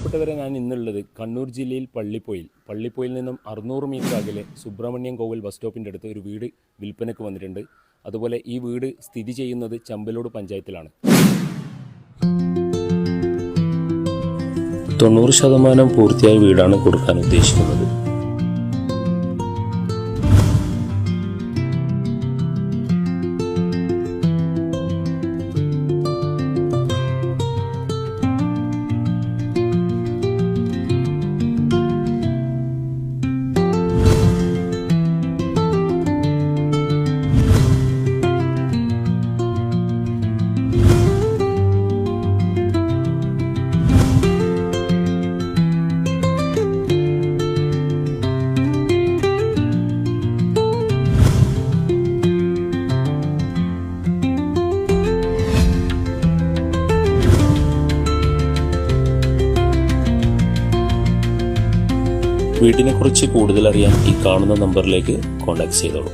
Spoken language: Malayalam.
പ്രിയപ്പെട്ടവരെ, ഞാൻ ഇന്നുള്ളത് കണ്ണൂർ ജില്ലയിൽ പള്ളിപ്പോയിൽ നിന്നും 600 മീറ്റർ അകലെ സുബ്രഹ്മണ്യം കോവിൽ ബസ് സ്റ്റോപ്പിൻ്റെ അടുത്ത് ഒരു വീട് വിൽപ്പനയ്ക്ക് വന്നിട്ടുണ്ട്. അതുപോലെ ഈ വീട് സ്ഥിതി ചെയ്യുന്നത് ചമ്പലോട് പഞ്ചായത്തിലാണ്. 90% പൂർത്തിയായ വീടാണ് കൊടുക്കാൻ ഉദ്ദേശിക്കുന്നത്. വീടിനെക്കുറിച്ച് കൂടുതൽ അറിയാൻ ഈ കാണുന്ന നമ്പറിലേക്ക് കോൺടാക്ട് ചെയ്തോളൂ.